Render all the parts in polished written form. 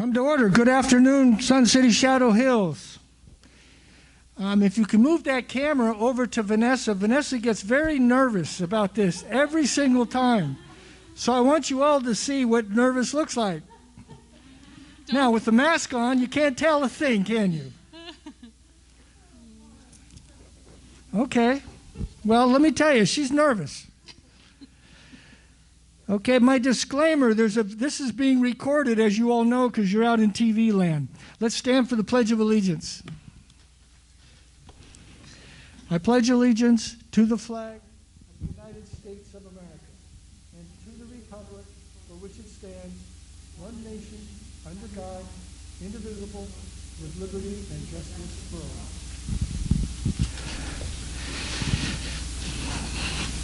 Come to order. Good afternoon, Sun City Shadow Hills. If you can move that camera over to Vanessa. Vanessa gets very nervous about this every single time. So I want you all to see what nervous looks like. Now, with the mask on, you can't tell a thing, can you? Okay. Well, let me tell you, she's nervous. Okay, my disclaimer, this is being recorded, as you all know, because you're out in TV land. Let's stand for the Pledge of Allegiance. I pledge allegiance to the flag of the United States of America and to the republic for which it stands, one nation, under God, indivisible, with liberty and justice for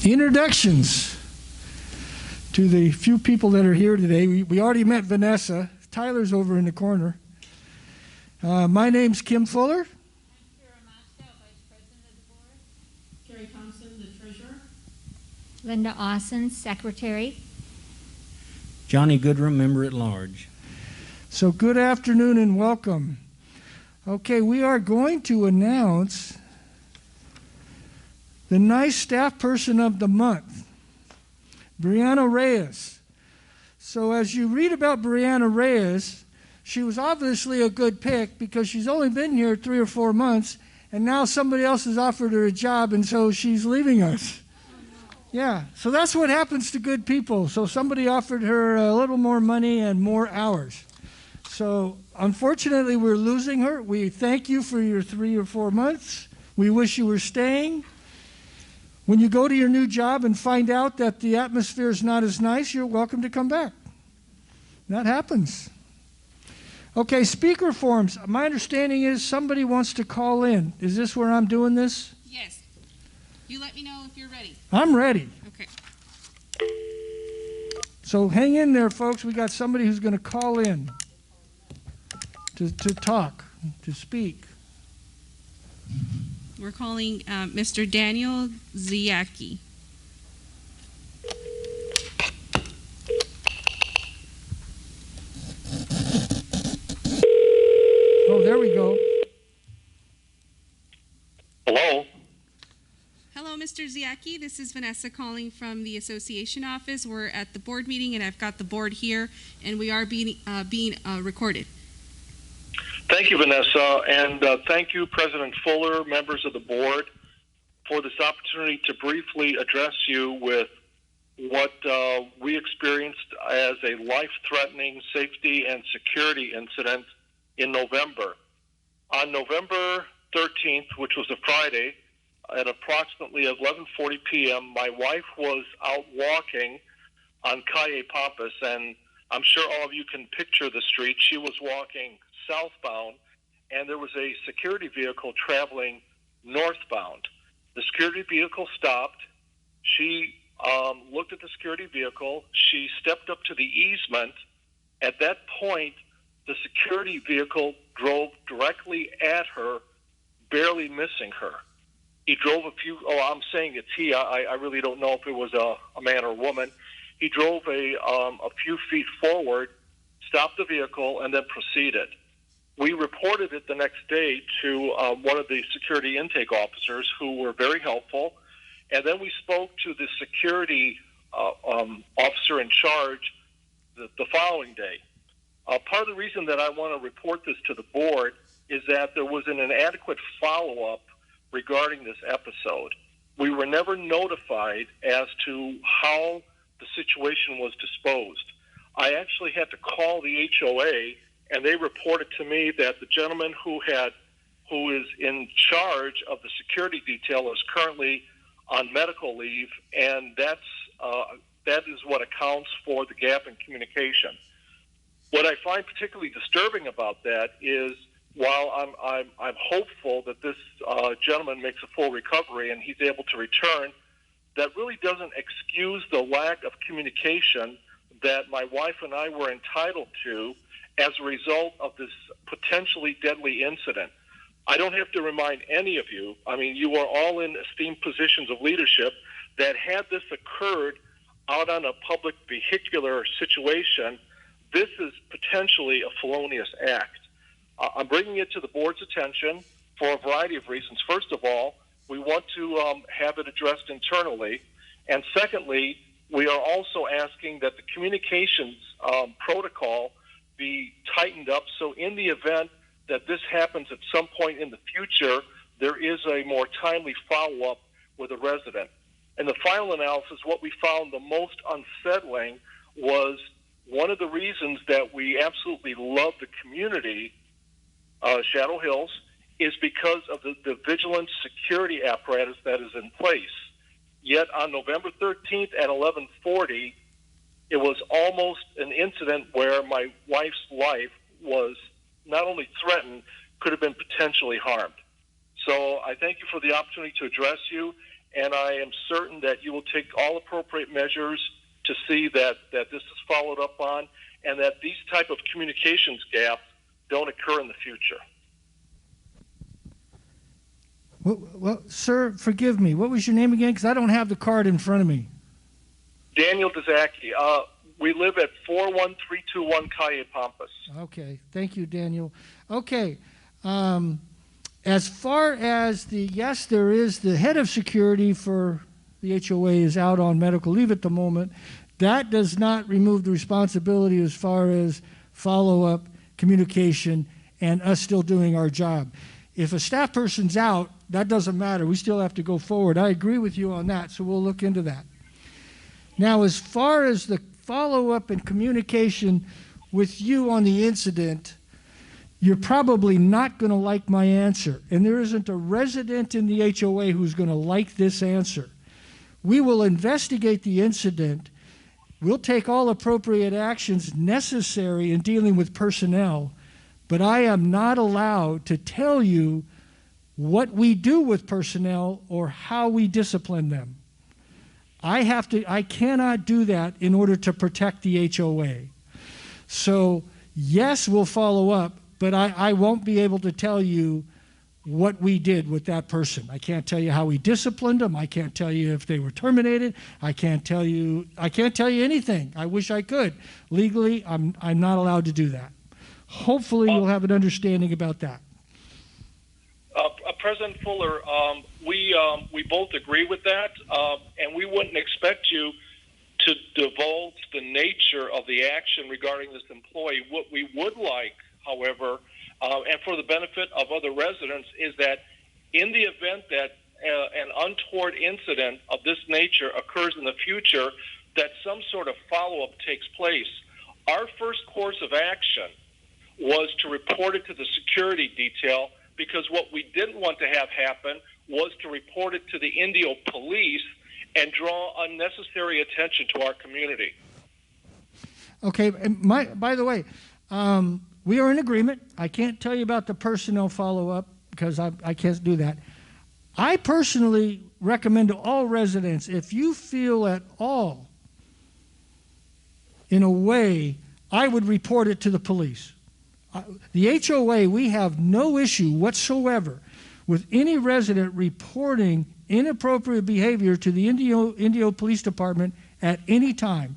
all. Introductions to the few people that are here today. We already met Vanessa. Tyler's over in the corner. My name's Kim Fuller. I'm Kara Moscow, Vice President of the Board. Carrie Thompson, the Treasurer. Linda Austin, Secretary. Johnny Goodrum, Member at Large. So good afternoon and welcome. Okay, we are going to announce the Nice Staff Person of the Month, Brianna Reyes. So as you read about Brianna Reyes, she was obviously a good pick because she's only been here 3 or 4 months, and now somebody else has offered her a job, and so she's leaving us. Yeah, so that's what happens to good people. So somebody offered her a little more money and more hours. So unfortunately, we're losing her. We thank you for your 3 or 4 months. We wish you were staying. When you go to your new job and find out that the atmosphere is not as nice, you're welcome to come back. That happens. Okay, speaker forms. My understanding is somebody wants to call in. Is this where I'm doing this? Yes. You let me know if you're ready. I'm ready. Okay. So hang in there, folks. We got somebody who's going to call in to talk, to speak. We're calling Mr. Daniel Ziaki. Oh, there we go. Hello. Hello, Mr. Ziaki. This is Vanessa calling from the association office. We're at the board meeting, and I've got the board here, and we are being recorded. Thank you, Vanessa, and thank you, President Fuller, members of the board, for this opportunity to briefly address you with what we experienced as a life-threatening safety and security incident in November. On November 13th, which was a Friday, at approximately 11:40 p.m., my wife was out walking on Calle Pampas, and I'm sure all of you can picture the street. She was walking southbound, and there was a security vehicle traveling northbound. The security vehicle stopped. She looked at the security vehicle. She stepped up to the easement. At that point, the security vehicle drove directly at her, barely missing her. He drove I'm saying it's he. I really don't know if it was a man or a woman. He drove a few feet forward, stopped the vehicle, and then proceeded. We reported it the next day to one of the security intake officers who were very helpful. And then we spoke to the security officer in charge the following day. Part of the reason that I want to report this to the board is that there was an inadequate follow-up regarding this episode. We were never notified as to how the situation was disposed. I actually had to call the HOA, and they reported to me that the gentleman who is in charge of the security detail is currently on medical leave, and that is what accounts for the gap in communication. What I find particularly disturbing about that is, while I'm hopeful that this gentleman makes a full recovery and he's able to return, that really doesn't excuse the lack of communication that my wife and I were entitled to as a result of this potentially deadly incident. I don't have to remind any of you, I mean, you are all in esteemed positions of leadership, that had this occurred out on a public vehicular situation, this is potentially a felonious act. I'm bringing it to the board's attention for a variety of reasons. First of all, we want to have it addressed internally. And secondly, we are also asking that the communications protocol be tightened up so in the event that this happens at some point in the future, there is a more timely follow-up with a resident. In the final analysis, what we found the most unsettling was one of the reasons that we absolutely love the community, Shadow Hills, is because of the vigilance security apparatus that is in place. Yet on November 13th at 11:40, it was almost an incident where my wife's life was not only threatened, could have been potentially harmed. So I thank you for the opportunity to address you, and I am certain that you will take all appropriate measures to see that this is followed up on and that these type of communications gaps don't occur in the future. Well, sir, forgive me. What was your name again? Because I don't have the card in front of me. Daniel Dezaki. We live at 41321 Calle Pampas. Okay. Thank you, Daniel. Okay. As far as yes, there is the head of security for the HOA is out on medical leave at the moment. That does not remove the responsibility as far as follow-up, communication, and us still doing our job. If a staff person's out, that doesn't matter. We still have to go forward. I agree with you on that, so we'll look into that. Now, as far as the follow-up and communication with you on the incident, you're probably not going to like my answer. And there isn't a resident in the HOA who's going to like this answer. We will investigate the incident. We'll take all appropriate actions necessary in dealing with personnel, but I am not allowed to tell you what we do with personnel or how we discipline them. I cannot do that in order to protect the HOA. So, yes, we'll follow up, but I won't be able to tell you what we did with that person. I can't tell you how we disciplined them. I can't tell you if they were terminated. I can't tell you anything. I wish I could. Legally, I'm not allowed to do that. Hopefully, you'll have an understanding about that. President Fuller, we both agree with that, and we wouldn't expect you to divulge the nature of the action regarding this employee. What we would like, however, and for the benefit of other residents, is that in the event that an untoward incident of this nature occurs in the future, that some sort of follow-up takes place. Our first course of action was to report it to the security detail, because what we didn't want to have happen was to report it to the Indio police and draw unnecessary attention to our community. Okay, and by the way, we are in agreement. I can't tell you about the personnel follow-up because I can't do that. I personally recommend to all residents, if you feel at all in a way, I would report it to the police. The HOA, we have no issue whatsoever with any resident reporting inappropriate behavior to the Indio Police Department at any time.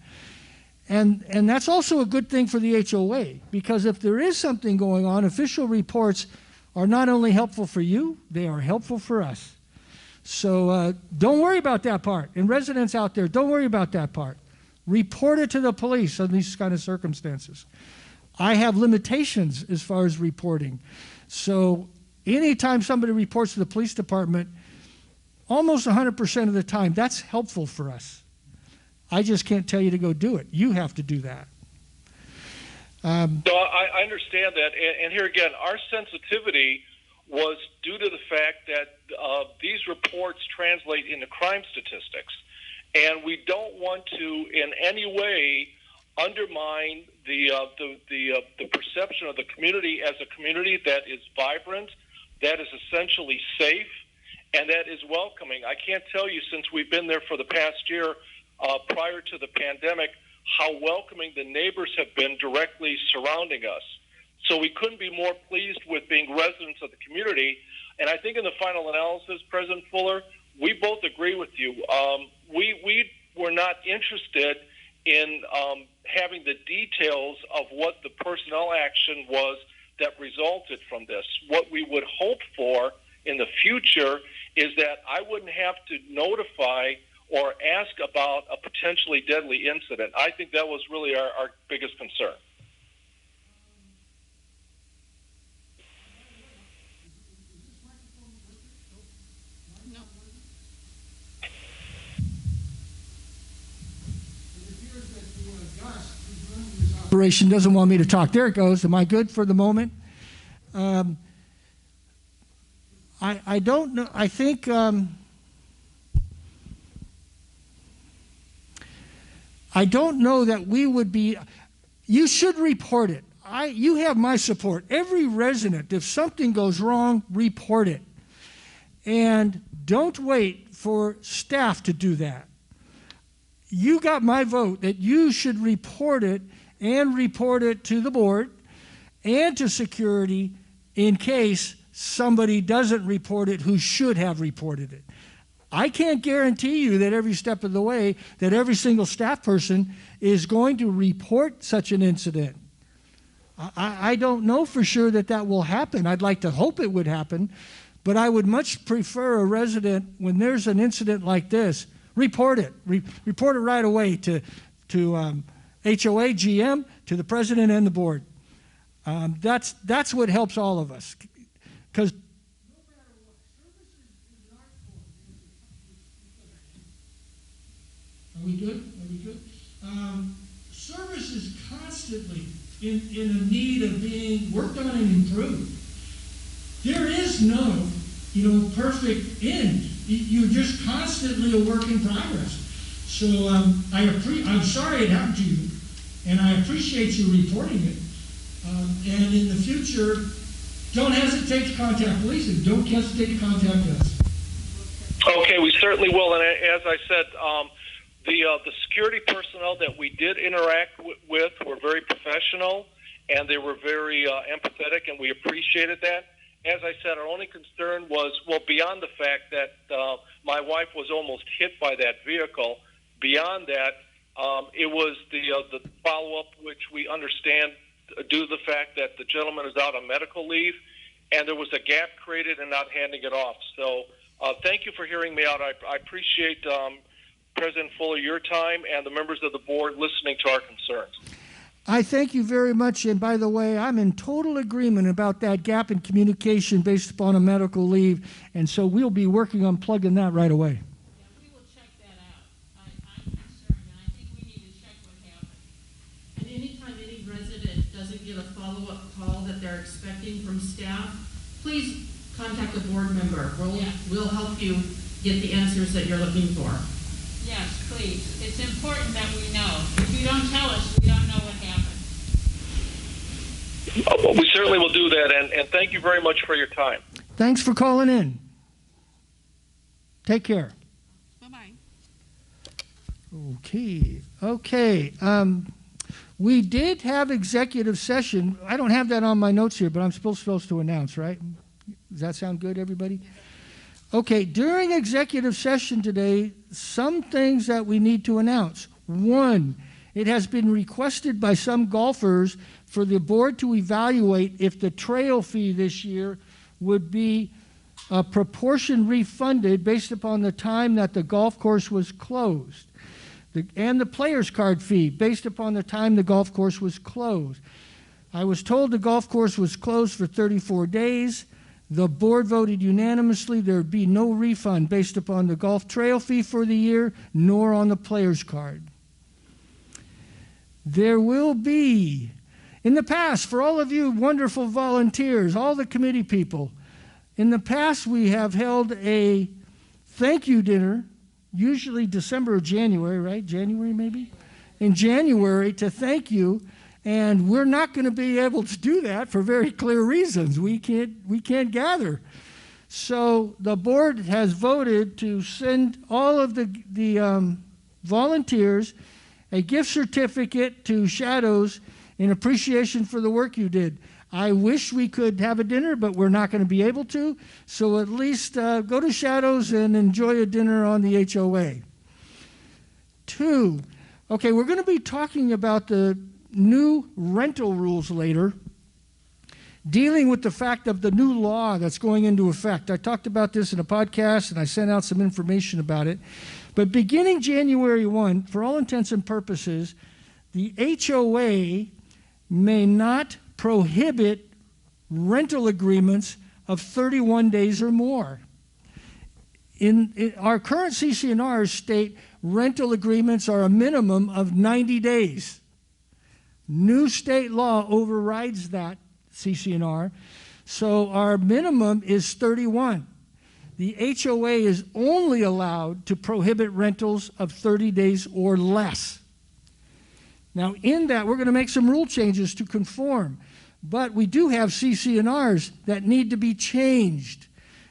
And that's also a good thing for the HOA, because if there is something going on, official reports are not only helpful for you, they are helpful for us. So don't worry about that part. And residents out there, don't worry about that part. Report it to the police in these kind of circumstances. I have limitations as far as reporting. So anytime somebody reports to the police department, almost 100% of the time, that's helpful for us. I just can't tell you to go do it. You have to do that. So I understand that. And here again, our sensitivity was due to the fact that these reports translate into crime statistics. And we don't want to in any way undermine the perception of the community as a community that is vibrant, that is essentially safe, and that is welcoming. I can't tell you, since we've been there for the past year, prior to the pandemic, how welcoming the neighbors have been directly surrounding us. So we couldn't be more pleased with being residents of the community. And I think in the final analysis, President Fuller, we both agree with you. We were not interested in having the details of what the personnel action was that resulted from this. What we would hope for in the future is that I wouldn't have to notify or ask about a potentially deadly incident. I think that was really our biggest concern. Operation doesn't want me to talk. There it goes. Am I good for the moment? I don't know. I think I don't know that we would be. You should report it. You have my support. Every resident, if something goes wrong, report it. And don't wait for staff to do that. You got my vote that you should report it and report it to the board and to security in case somebody doesn't report it who should have reported it. I can't guarantee you that every step of the way that every single staff person is going to report such an incident. I don't know for sure that that will happen. I'd like to hope it would happen, but I would much prefer a resident, when there's an incident like this, report it. Report it right away to HOA, GM, to the president and the board. That's what helps all of us. Because no matter what, services is an art form. Are we good? Are we good? Service is constantly in a need of being worked on and improved. There is no, perfect end. You're just constantly a work in progress. So I'm sorry it happened to you, and I appreciate you reporting it. And in the future, don't hesitate to contact police, and don't hesitate to contact us. Okay, we certainly will. And as I said, the security personnel that we did interact with were very professional, and they were very empathetic, and we appreciated that. As I said, our only concern was, beyond the fact that my wife was almost hit by that vehicle, beyond that, it was the follow-up, which we understand due to the fact that the gentleman is out on medical leave, and there was a gap created in not handing it off. So thank you for hearing me out. I appreciate, President Fuller, your time and the members of the board listening to our concerns. I thank you very much, and by the way, I'm in total agreement about that gap in communication based upon a medical leave, and so we'll be working on plugging that right away. Yeah, we will check that out. I'm concerned, and I think we need to check what happened. And anytime any resident doesn't get a follow-up call that they're expecting from staff, please contact a board member. We'll help you get the answers that you're looking for. Yes, please. It's important that we know. If you don't tell us, we don't know what happened. We certainly will do that, and thank you very much for your time. Thanks for calling in. Take care. Bye-bye. Okay. We did have executive session. I don't have that on my notes here, but I'm supposed to announce, right? Does that sound good, everybody? Okay, during executive session today, some things that we need to announce. One, it has been requested by some golfers for the board to evaluate if the trail fee this year would be a proportion refunded based upon the time that the golf course was closed, and the player's card fee based upon the time the golf course was closed. I was told the golf course was closed for 34 days. The board voted unanimously there would be no refund based upon the golf trail fee for the year, nor on the player's card. There will be, in the past, for all of you wonderful volunteers, all the committee people, in the past we have held a thank you dinner, usually December or January, right? January maybe? In January to thank you. And we're not going to be able to do that for very clear reasons. We can't gather. So the board has voted to send all of the volunteers a gift certificate to Shadows in appreciation for the work you did. I wish we could have a dinner, but we're not going to be able to. So at least go to Shadows and enjoy a dinner on the HOA. 2, Okay, we're going to be talking about the new rental rules later, dealing with the fact of the new law that's going into effect. I talked about this in a podcast, and I sent out some information about it. But beginning January 1, for all intents and purposes, the HOA may not prohibit rental agreements of 31 days or more. In our current CC&Rs state rental agreements are a minimum of 90 days. New state law overrides that CC&R, so our minimum is 31. The HOA is only allowed to prohibit rentals of 30 days or less. Now, in that, we're going to make some rule changes to conform, but we do have CC&Rs that need to be changed.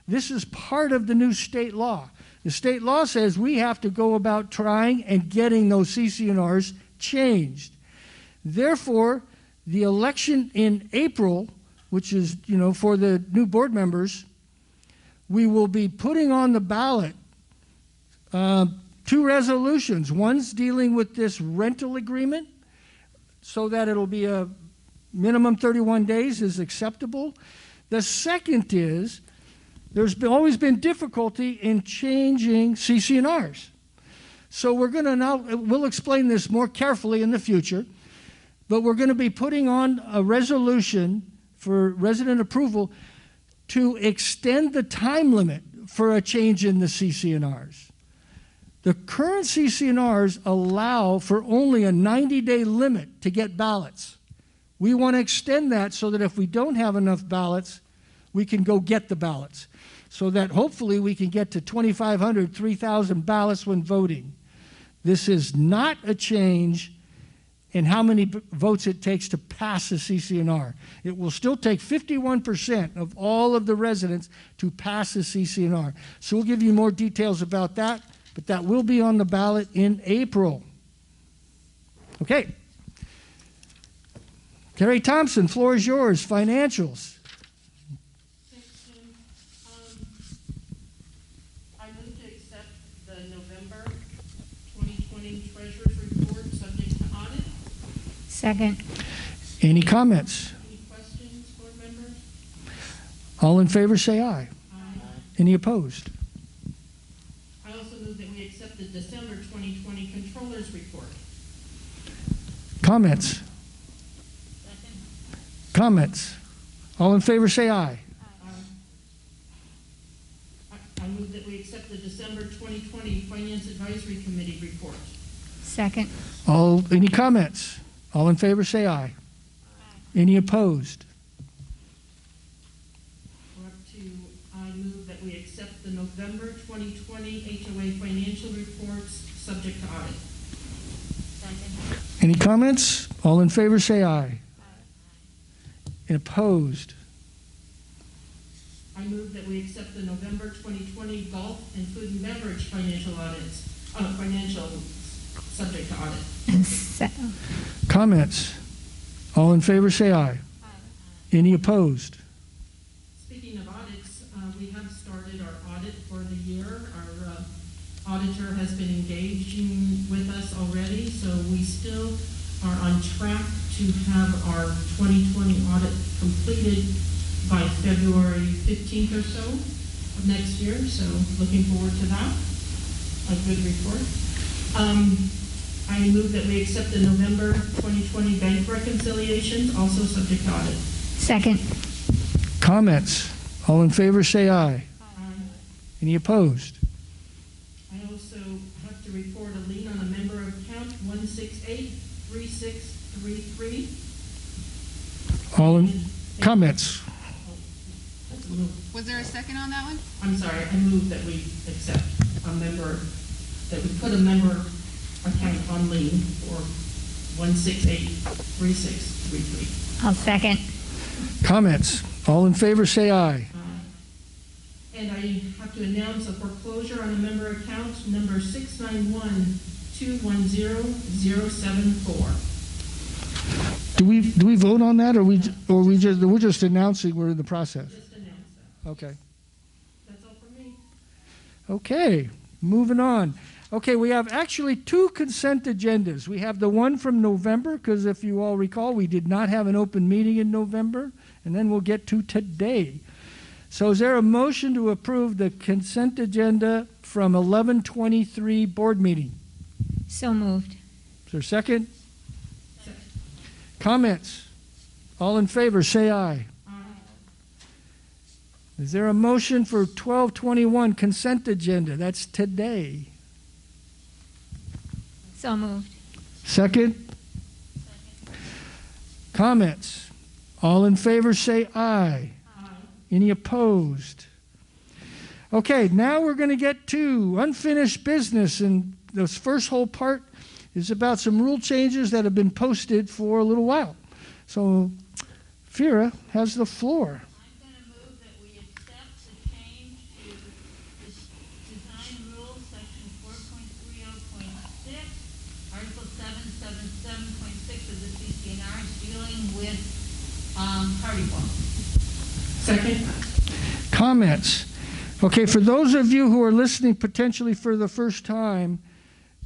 This is part of the new state law. The state law says we have to go about trying and getting those CC&Rs changed. Therefore, the election in April, which is, for the new board members, we will be putting on the ballot two resolutions. One's dealing with this rental agreement so that it'll be a minimum 31 days is acceptable. The second is always been difficulty in changing CC&Rs. So we'll explain this more carefully in the future, but we're going to be putting on a resolution for resident approval to extend the time limit for a change in the CC&Rs. The current CC&Rs allow for only a 90-day limit to get ballots. We want to extend that so that if we don't have enough ballots, we can go get the ballots, so that hopefully we can get to 2,500, 3,000 ballots when voting. This is not a change in how many votes it takes to pass a CC&R. It will still take 51% of all of the residents to pass a CC&R. So we'll give you more details about that, but that will be on the ballot in April. Okay. Terry Thompson, floor is yours. Financials. Thanks, Jim. I move to accept the November 2020 Treasurer's Report subject to audit. Second. Any comments? Any questions, board members? All in favor say aye. Aye. Any opposed? I also move that we accept the December 2020 Controller's Report. Comments? Comments? All in favor say aye. I move that we accept the December 2020 Finance Advisory Committee Report. Second. Any comments? All in favor say aye. Any opposed? We're up to, I move that we accept the November 2020 HOA financial reports subject to audit. Second. Any comments? All in favor say aye. And opposed? I move that we accept the November 2020 golf and food and beverage financial audits, financial subject to audit. Comments? All in favor say aye. Any opposed? Speaking of audits, we have started our audit for the year. Our auditor has been engaging with us already, so we still are on track to have our 2020 audit completed by February 15th or so of next year, so looking forward to that. A good report. I move that we accept the November 2020 bank reconciliations, also subject to audit. Second. Comments? All in favor say aye. Any opposed? I also have to report a lien on a member account 1683633. All in comments? Was there a second on that one? I'm sorry, I move that we accept a member, that we put a member account on lien for 1683633. I'll second. Comments? All in favor say aye. And I have to announce a foreclosure on a member account number 691210074. Do we vote on that, or we're just announcing we're in the process? Just announce that. Okay. That's all for me. Okay. Moving on. Okay, we have actually two consent agendas. We have the one from November, because if you all recall, we did not have an open meeting in November, and then we'll get to today. So is there a motion to approve the consent agenda from 11/23 board meeting? So moved. Is there a second? Comments? All in favor, say aye. Is there a motion for 12/21 consent agenda? That's today. So moved. Second? Comments? All in favor, say aye. Any opposed? Okay, now we're going to get to unfinished business, and this first whole part is about some rule changes that have been posted for a little while. So, Fira has the floor. I'm going to move that we accept the change to this design rule, section 4.30.6, article 777.6 of the CCNR, dealing with party walls. Second. Comments? Okay, for those of you who are listening potentially for the first time,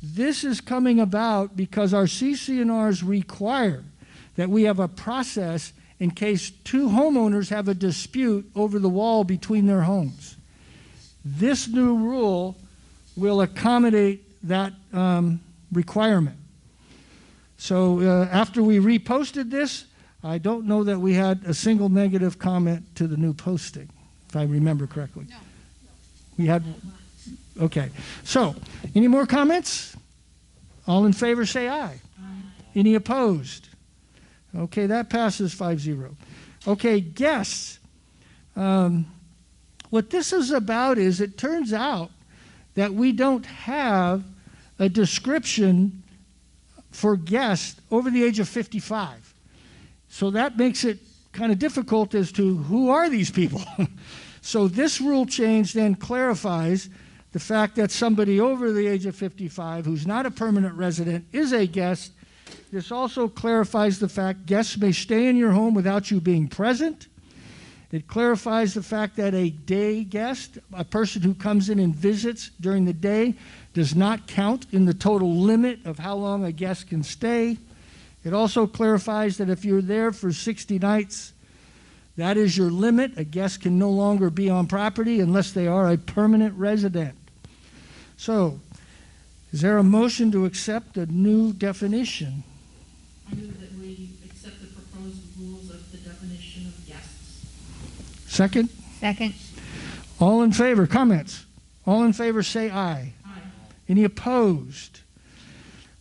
this is coming about because our CCNRs require that we have a process in case two homeowners have a dispute over the wall between their homes. This new rule will accommodate that requirement. So after we reposted this, I don't know that we had a single negative comment to the new posting, if I remember correctly. No. We had, okay. So, any more comments? All in favor say aye. Any opposed? Okay, that passes 5-0. Okay, guests. What this is about is it turns out that we don't have a description for guests over the age of 55. So that makes it kind of difficult as to who are these people. So this rule change then clarifies the fact that somebody over the age of 55 who's not a permanent resident is a guest. This also clarifies the fact guests may stay in your home without you being present. It clarifies the fact that a day guest, a person who comes in and visits during the day, does not count in the total limit of how long a guest can stay. It also clarifies that if you're there for 60 nights, that is your limit. A guest can no longer be on property unless they are a permanent resident. So, is there a motion to accept a new definition? I move that we accept the proposed rules of the definition of guests. Second? Second. All in favor? Comments? All in favor say aye. Aye. Any opposed?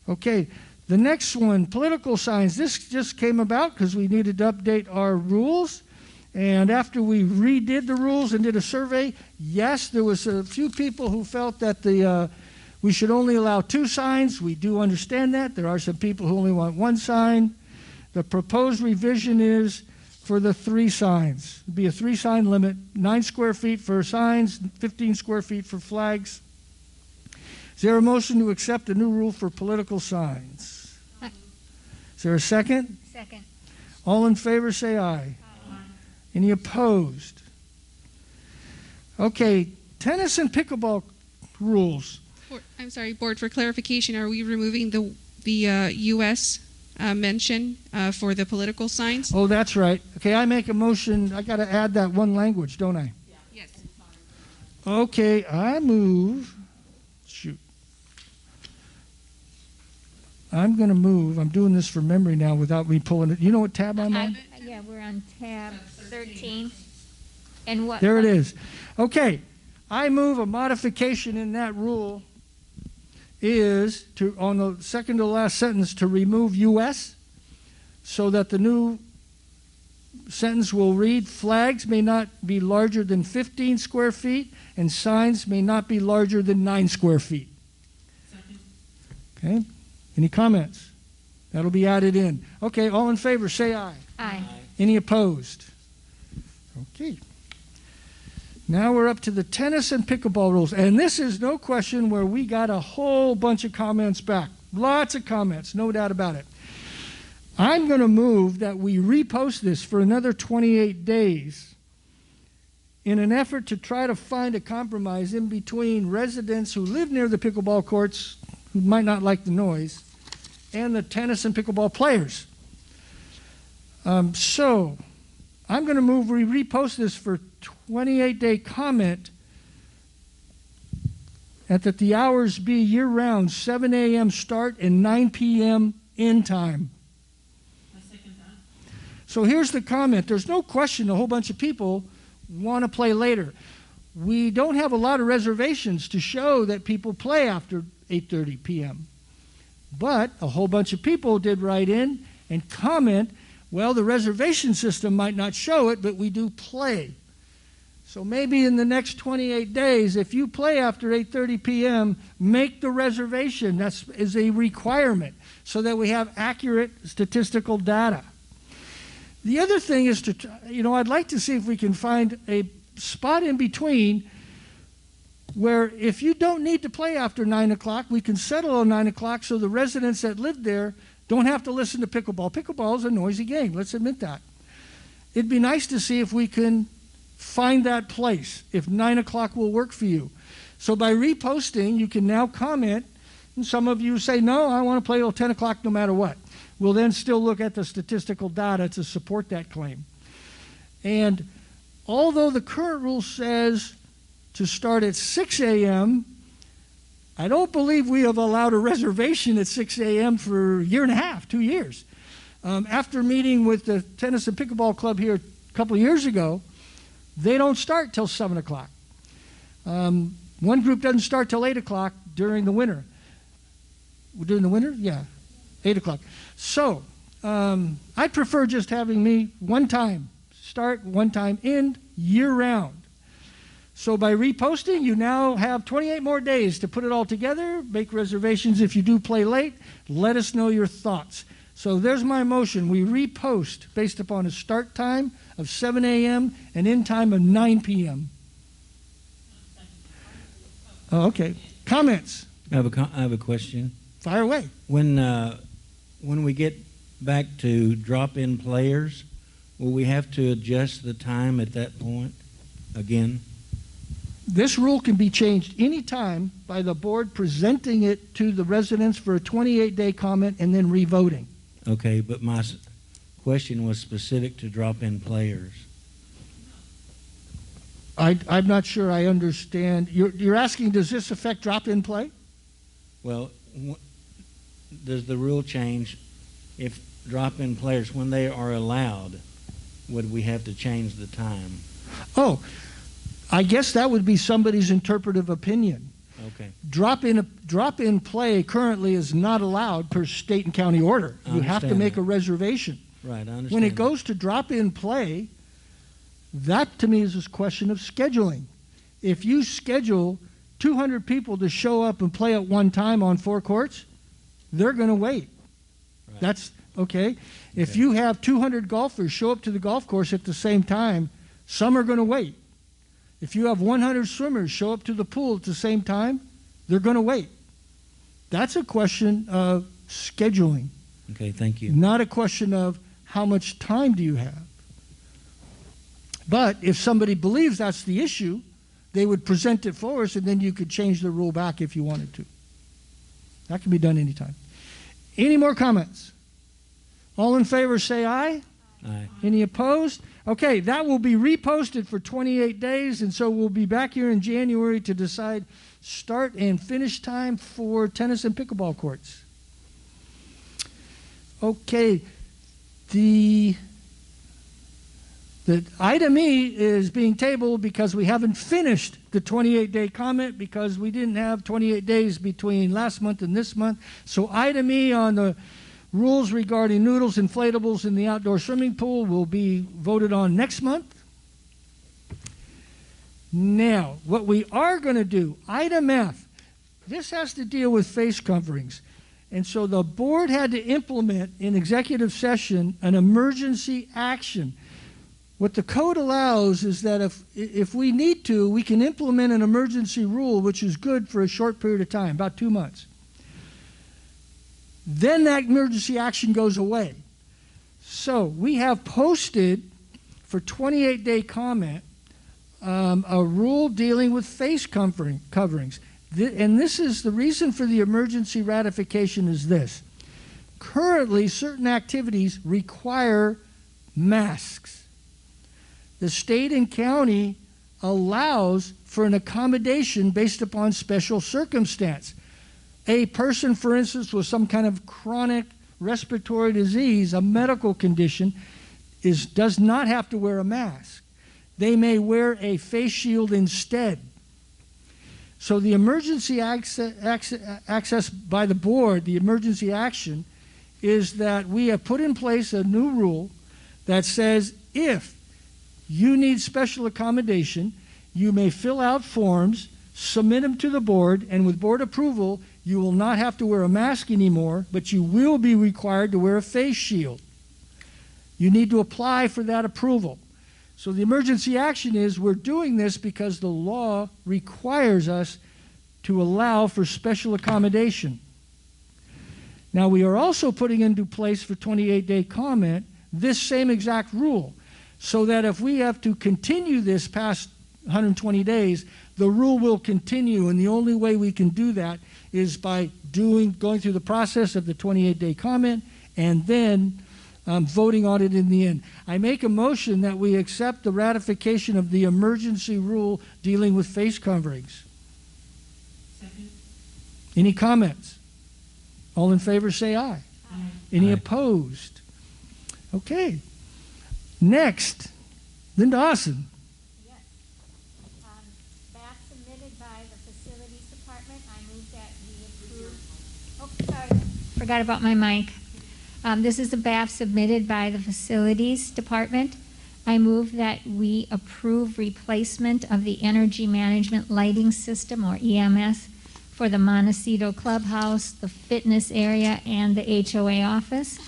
Okay, the next one, political signs. This just came about because we needed to update our rules. And after we redid the rules and did a survey, yes, there was a few people who felt that we should only allow 2 signs. We do understand that. There are some people who only want 1 sign. The proposed revision is for the 3 signs. It'd be a 3-sign limit, 9 square feet for signs, 15 square feet for flags. Is there a motion to accept a new rule for political signs? Is there a second? Second. All in favor say aye. Any opposed? Okay, tennis and pickleball rules. I'm sorry, Board, for clarification, are we removing the U.S. Mention for the political signs? Oh, that's right. Okay, I make a motion. I got to add that one language, don't I? Yes. Okay, I move. Shoot. I'm going to move. I'm doing this for memory now without me pulling it. You know what tab I'm on? Yeah, we're on tab 13. And what? There it is. Okay, I move a modification in that rule is to, on the second to last sentence, to remove U.S. so that the new sentence will read, flags may not be larger than 15 square feet and signs may not be larger than 9 square feet. Second. Okay, any comments? That'll be added in. Okay, all in favor, say aye. Aye. Any opposed? Okay. Now we're up to the tennis and pickleball rules. And this is no question where we got a whole bunch of comments back. Lots of comments, no doubt about it. I'm going to move that we repost this for another 28 days in an effort to try to find a compromise in between residents who live near the pickleball courts, who might not like the noise, and the tennis and pickleball players. So I'm going to move, we repost this for 28-day comment, and that the hours be year-round, 7 a.m. start and 9 p.m. end time. I second that. So here's the comment. There's no question a whole bunch of people want to play later. We don't have a lot of reservations to show that people play after 8:30 p.m. But a whole bunch of people did write in and comment, well, the reservation system might not show it, but we do play. So maybe in the next 28 days, if you play after 8:30 p.m., make the reservation. That is a requirement so that we have accurate statistical data. The other thing is to, I'd like to see if we can find a spot in between where if you don't need to play after 9 o'clock, we can settle on 9 o'clock so the residents that live there don't have to listen to pickleball. Pickleball is a noisy game, let's admit that. It'd be nice to see if we can find that place, if 9 o'clock will work for you. So by reposting, you can now comment, and some of you say, no, I want to play till 10 o'clock no matter what. We'll then still look at the statistical data to support that claim. And although the current rule says to start at 6 a.m., I don't believe we have allowed a reservation at 6 a.m. for a year and a half, 2 years. After meeting with the Tennis and Pickleball Club here a couple of years ago, they don't start till 7 o'clock. One group doesn't start till 8 o'clock during the winter. During the winter? Yeah, 8 o'clock. So I prefer just having me one time start, one time end, year-round. So by reposting, you now have 28 more days to put it all together, make reservations if you do play late, let us know your thoughts. So there's my motion. We repost based upon a start time of 7 a.m. and end time of 9 p.m. Oh, okay. Comments? I have a question. Fire away. When we get back to drop-in players, will we have to adjust the time at that point again? This rule can be changed any time by the board presenting it to the residents for a 28-day comment and then revoting. Okay, but my question was specific to drop-in players. I'm not sure I understand. You're asking, does this affect drop-in play? Well, does the rule change if drop-in players, when they are allowed, would we have to change the time? Oh, I guess that would be somebody's interpretive opinion. Okay. Drop-in play currently is not allowed per state and county order. You have to make a reservation. Right, I understand. When it goes to drop-in play, that to me is a question of scheduling. If you schedule 200 people to show up and play at one time on 4 courts, they're going to wait. Right. That's okay. If you have 200 golfers show up to the golf course at the same time, some are going to wait. If you have 100 swimmers show up to the pool at the same time, they're going to wait. That's a question of scheduling. Okay, thank you. Not a question of how much time do you have. But if somebody believes that's the issue, they would present it for us, and then you could change the rule back if you wanted to. That can be done anytime. Any more comments? All in favor say aye. Aye. Any opposed? Okay, that will be reposted for 28 days, and so we'll be back here in January to decide start and finish time for tennis and pickleball courts. Okay, the item E is being tabled because we haven't finished the 28-day comment because we didn't have 28 days between last month and this month. So item E on the rules regarding noodles, inflatables in the outdoor swimming pool will be voted on next month. Now, what we are going to do, item F, this has to deal with face coverings. And so the board had to implement in executive session an emergency action. What the code allows is that if we need to, we can implement an emergency rule, which is good for a short period of time, about 2 months. Then that emergency action goes away. So we have posted for 28-day comment a rule dealing with face coverings. And this is the reason for the emergency ratification is this. Currently, certain activities require masks. The state and county allows for an accommodation based upon special circumstance. A person, for instance, with some kind of chronic respiratory disease, a medical condition, does not have to wear a mask. They may wear a face shield instead. So the emergency access by the board, the emergency action, is that we have put in place a new rule that says if you need special accommodation, you may fill out forms, submit them to the board, and with board approval, you will not have to wear a mask anymore, but you will be required to wear a face shield. You need to apply for that approval. So the emergency action is we're doing this because the law requires us to allow for special accommodation. Now, we are also putting into place for 28-day comment this same exact rule, so that if we have to continue this past 120 days, the rule will continue, and the only way we can do that is by going through the process of the 28-day comment and then voting on it in the end. I make a motion that we accept the ratification of the emergency rule dealing with face coverings. Second. Any comments? All in favor say aye. Aye. Any Aye. opposed? Okay. Next, Linda Austin. Yes. That submitted by the Facilities Department, I move that we approve. Oh, sorry, forgot about my mic. This is a BAF submitted by the Facilities Department. I move that we approve replacement of the Energy Management Lighting System, or EMS, for the Montecito Clubhouse, the fitness area, and the HOA office.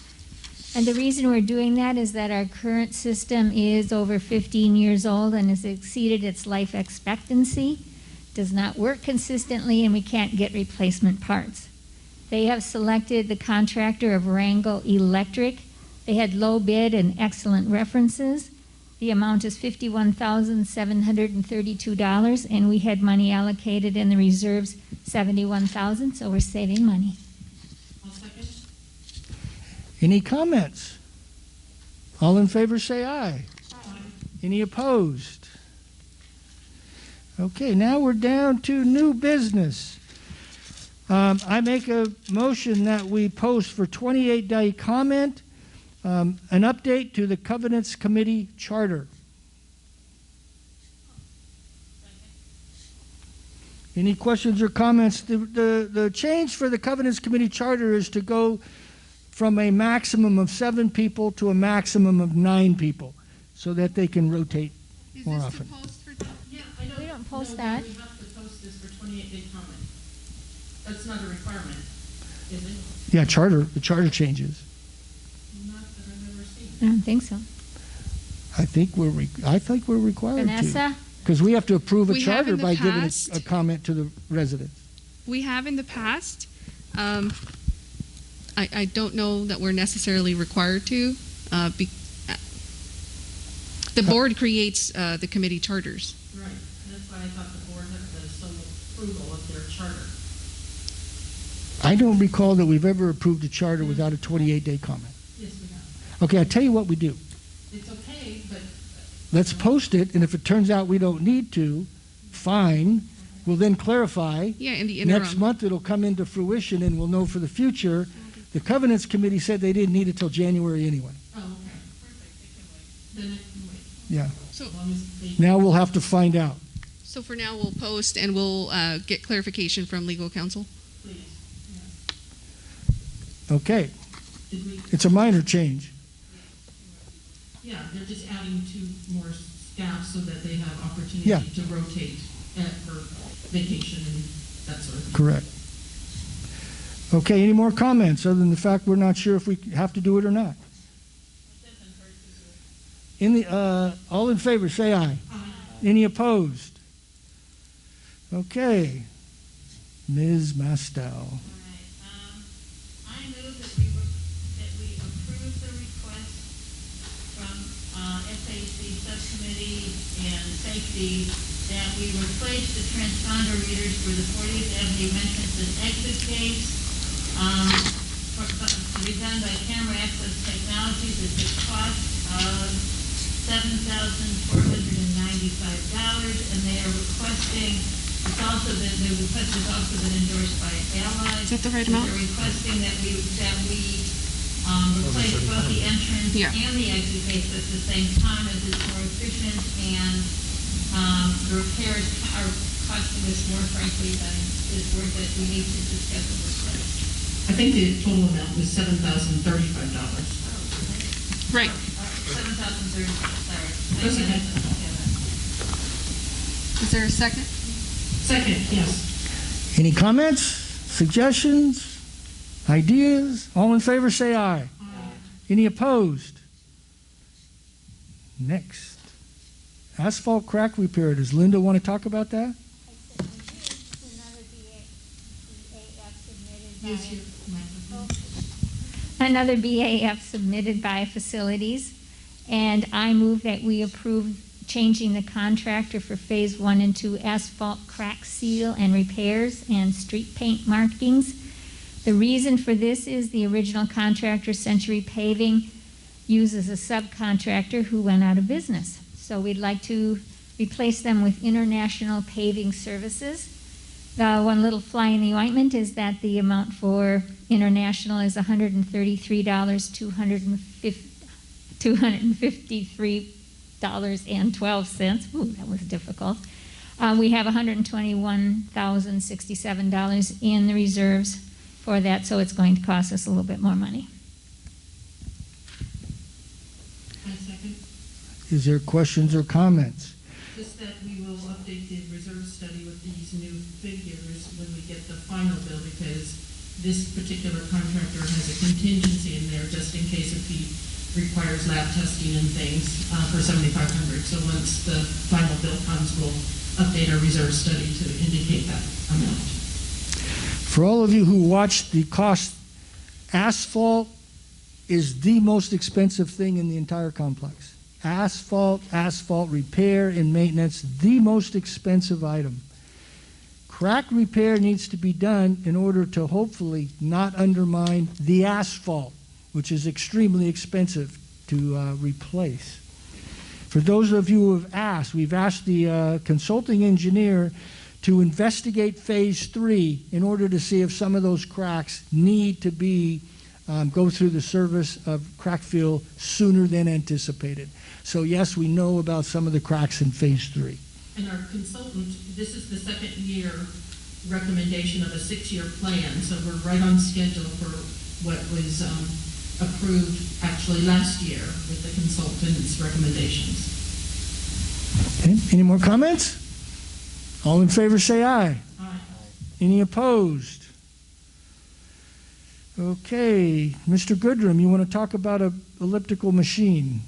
And the reason we're doing that is that our current system is over 15 years old and has exceeded its life expectancy, does not work consistently, and we can't get replacement parts. They have selected the contractor of Wrangell Electric. They had low bid and excellent references. The amount is $51,732, and we had money allocated in the reserves, $71,000, so we're saving money. I'll second. Any comments? All in favor say aye. Aye. Any opposed? Okay, now we're down to new business. I make a motion that we post for 28-day comment an update to the Covenants Committee Charter. Any questions or comments? The change for the Covenants Committee Charter is to go from a maximum of 7 people to a maximum of 9 people so that they can rotate Is more this often. the post for Yeah, I know. We don't post no, that. We have to post this for 28-day comment. That's not a requirement, is it? Yeah, the charter changes. Not that I've ever seen. I don't think so. I think we're required to. Vanessa? Because we have to approve a We have charter in the by giving past. a comment to the residents. We have in the past. I don't know that we're necessarily required to. The board creates the committee charters. Right, that's why I thought the board had the sole approval of their charter. I don't recall that we've ever approved a charter without a 28-day comment. Yes, we have. Okay, I'll tell you what we do. It's okay, but. Let's post it, and if it turns out we don't need to, fine. We'll then clarify. Yeah, in the interim. Next month it'll come into fruition, and we'll know for the future. The Covenants Committee said they didn't need it till January anyway. Oh, okay. Perfect, it can wait. Then it can wait, Yeah. So, as long as they. Now we'll have to find out. so for now, we'll post and we'll get clarification from legal counsel. Please, yes. Okay. Did we, It's a minor change. yeah, they're just adding 2 more staff so that they have opportunity Yeah. to rotate for vacation and that sort of thing. Correct. Okay, any more comments other than the fact we're not sure if we have to do it or not? All in favor, say aye. Any opposed? Okay. Ms. Mastel. All right, I move that we approve the request from SAC Subcommittee and Safety that we replace the transponder readers for the 40th Avenue entrance and exit gates, to be done by Camera Access Technologies at the cost of $7,495, and they are requesting, the request has also been endorsed by Allied. Is that the right amount? They're requesting that we replace both the entrance Yeah. and the exit gates at the same time, as it's more efficient, and the repairs are costing us more, frankly, than is worth it. We need to discuss it with Chris. I think the total amount was $7,035. Right. 7,030, sorry. That's okay. Is there a second? Second, yes. Any comments, suggestions, ideas? All in favor, say aye. Any opposed? Next. Asphalt crack repair. Does Linda want to talk about that? I said, another BAF submitted by. Use your microphone. Another BAF submitted by Facilities, and I move that we approve changing the contractor for Phase 1 and 2 asphalt crack seal and repairs and street paint markings. The reason for this is the original contractor, Century Paving, uses a subcontractor who went out of business. So we'd like to replace them with International Paving Services. The one little fly in the ointment is that the amount for International is $233.12. Ooh, that was difficult. We have $121,067 in the reserves for that, so it's going to cost us a little bit more money. I second. Is there questions or comments? Just that we will update the reserve study with these new figures when we get the final bill, because this particular contractor has a contingency in there just in case if he requires lab testing and things for $7,500. So once the final bill comes, we'll update our reserve study to indicate that amount. For all of you who watched the cost, asphalt is the most expensive thing in the entire complex. Asphalt repair and maintenance, the most expensive item. Crack repair needs to be done in order to hopefully not undermine the asphalt, which is extremely expensive to replace. For those of you who have asked, we've asked the consulting engineer to investigate Phase 3 in order to see if some of those cracks need to be go through the service of crack fill sooner than anticipated. So yes, we know about some of the cracks in Phase 3. And our consultant, this is the second year recommendation of a 6-year plan, so we're right on schedule for what was approved actually last year with the consultant's recommendations. Okay, any more comments? All in favor say aye. Aye. Any opposed? Okay, Mr. Goodrum, you want to talk about an elliptical machine?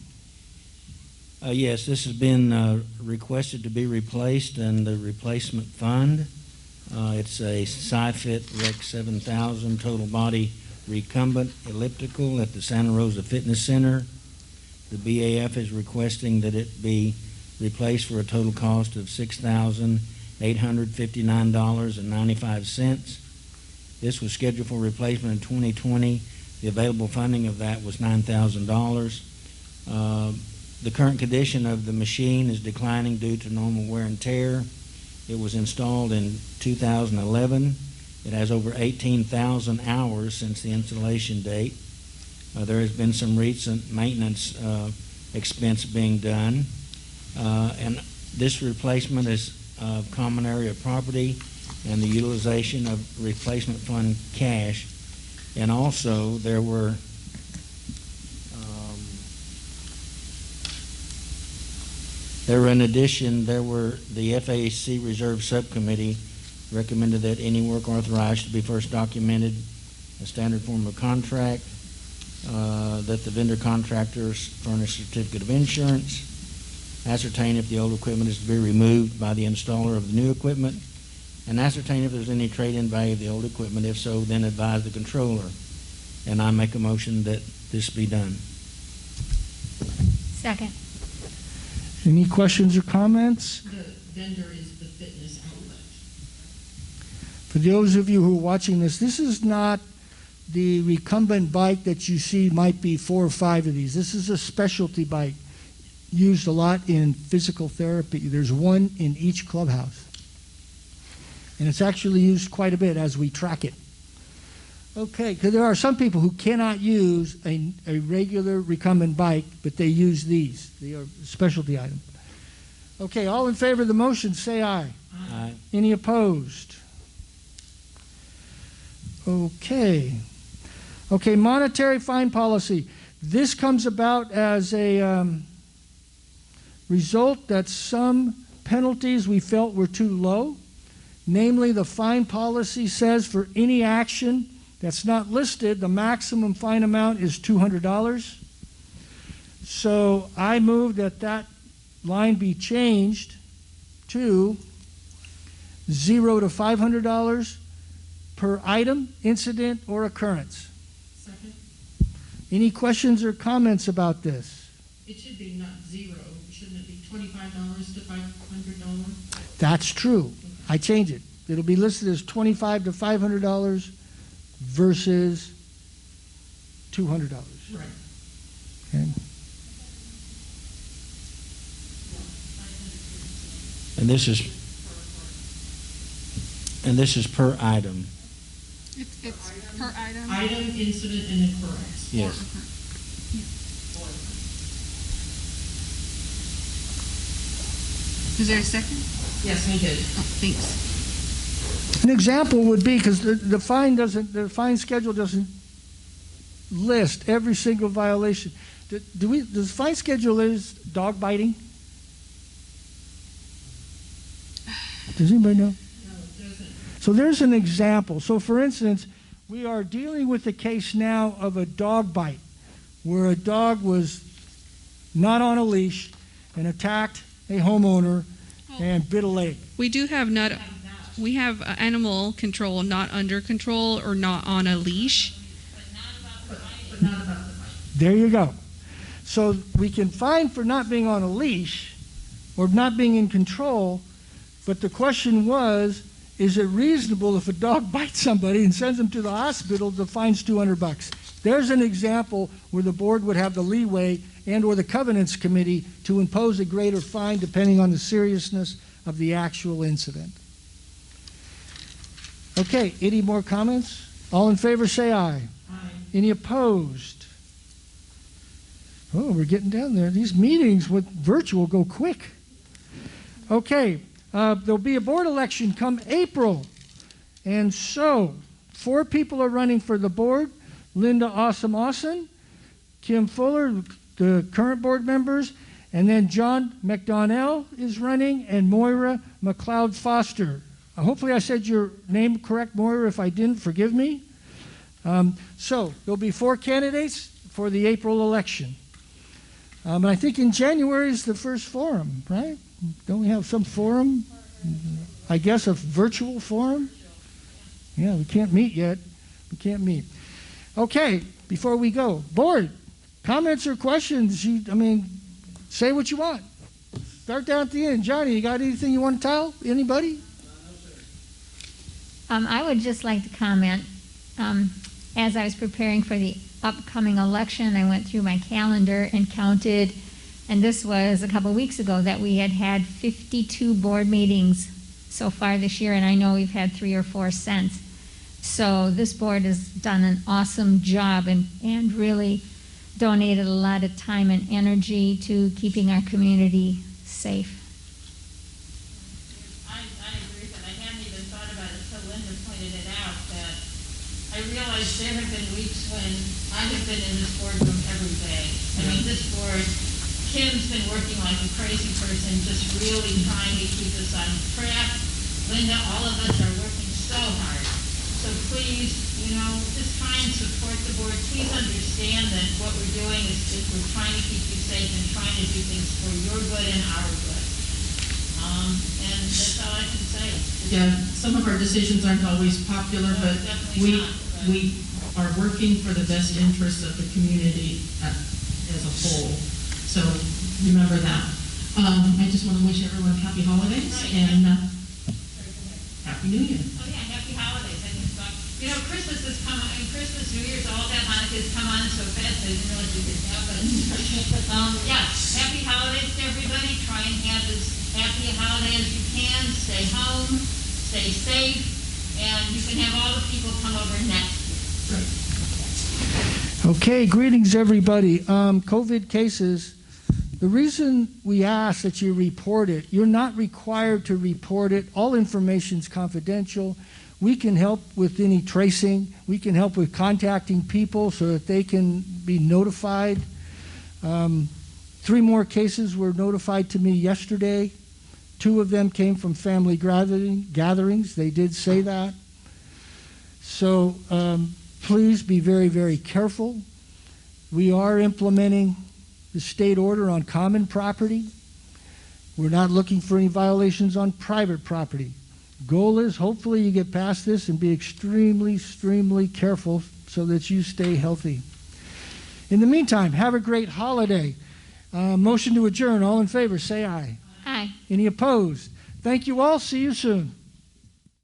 Yes, this has been requested to be replaced in the replacement fund. It's a Sci-Fit Rec 7000 total body recumbent elliptical at the Santa Rosa Fitness Center. The BAF is requesting that it be replaced for a total cost of $6,859.95. This was scheduled for replacement in 2020. The available funding of that was $9,000. The current condition of the machine is declining due to normal wear and tear. It was installed in 2011. It has over 18,000 hours since the installation date. There has been some recent maintenance expense being done. And this replacement is of common area property and the utilization of replacement fund cash. And also there were the FAC Reserve Subcommittee recommended that any work authorized should be first documented, a standard form of contract, that the vendor contractors furnish a certificate of insurance, ascertain if the old equipment is to be removed by the installer of the new equipment, and ascertain if there's any trade-in value of the old equipment. If so, then advise the controller. And I make a motion that this be done. Second. Any questions or comments? The vendor is the fitness outlet. For those of you who are watching this is not the recumbent bike that you see might be 4 or 5 of these. This is a specialty bike used a lot in physical therapy. There's one in each clubhouse. And it's actually used quite a bit as we track it. Okay, because there are some people who cannot use a regular recumbent bike, but they use these. They are a specialty item. Okay, all in favor of the motion, say aye. Aye. Any opposed? Okay. Okay, monetary fine policy. This comes about as a result that some penalties we felt were too low. Namely, the fine policy says for any action that's not listed, the maximum fine amount is $200. So I move that that line be changed to $0 to $500 per item, incident, or occurrence. Second, Any questions or comments about this? it should be not 0. Shouldn't it be $25 to $500? That's true. I change it. It'll be listed as $25 to $500 versus $200. Right. Okay. And this is per item. It's per item. Item, incident, and occurrence. Yes. Is there a second? Yes, we did. Oh, thanks. An example would be, because the fine schedule doesn't list every single violation. Does the fine schedule list dog biting? Does anybody know? No, it doesn't. So there's an example. So for instance, we are dealing with a case now of a dog bite where a dog was not on a leash and attacked a homeowner and bit a leg. We do have we have animal control not under control or not on a leash. But not about the bike. There you go. So we can fine for not being on a leash or not being in control, but the question was, is it reasonable if a dog bites somebody and sends them to the hospital, the fine's $200? There's an example where the board would have the leeway and or the covenants committee to impose a greater fine depending on the seriousness of the actual incident. Okay, any more comments? All in favor say aye. Aye. Any opposed? Oh, we're getting down there. These meetings with virtual go quick. Okay, there'll be a board election come April. And so, 4 people are running for the board. Linda Awesome, Kim Fuller, the current board members, and then John McDonnell is running, and Moira McLeod Foster. Hopefully I said your name correct, Moira. If I didn't, forgive me. So there'll be 4 candidates for the April election. And I think in January is the first forum, right? Don't we have some forum? I guess a virtual forum? Yeah, we can't meet yet. We can't meet. Okay, before we go, board, comments or questions? Say what you want. Start down at the end. Johnny, you got anything you want to tell? Anybody? I would just like to comment. As I was preparing for the upcoming election, I went through my calendar and counted, and this was a couple weeks ago, that we had 52 board meetings so far this year, and I know we've had 3 or 4 since. So this board has done an awesome job and really donated a lot of time and energy to keeping our community safe. I agree, but I hadn't even thought about it until Linda pointed it out, that I realized there have been weeks when I have been in this boardroom every day. I mean, this board, Kim's been working like a crazy person, just really trying to keep us on track. Linda, all of us are working so hard. So please, just try and support the board. Please understand that what we're doing is we're trying to keep you safe and trying to do things for your good and our good. And that's all I can say. Yeah, some of our decisions aren't always popular, but Definitely not, but- we are working for the best interests of the community as a whole. So remember that. I just want to wish everyone happy holidays and Happy New Year. Oh, yeah, happy holidays. I just thought, you know, Christmas has come on, and Christmas, New Year's, all that, Hanukkah's come on so fast, I didn't realize it could happen. Yeah, happy holidays to everybody. Try and have as happy a holiday as you can. Stay home, stay safe, and you can have all the people come over next year. Okay, greetings, everybody. COVID cases. The reason we ask that you report it, you're not required to report it. All information's confidential. We can help with any tracing. We can help with contacting people so that they can be notified. 3 more cases were notified to me yesterday. 2 of them came from family gatherings. They did say that. So please be very, very careful. We are implementing the state order on common property. We're not looking for any violations on private property. Goal is hopefully you get past this and be extremely, extremely careful so that you stay healthy. In the meantime, have a great holiday. Motion to adjourn. All in favor, say aye. Aye. Any opposed? Thank you all. See you soon.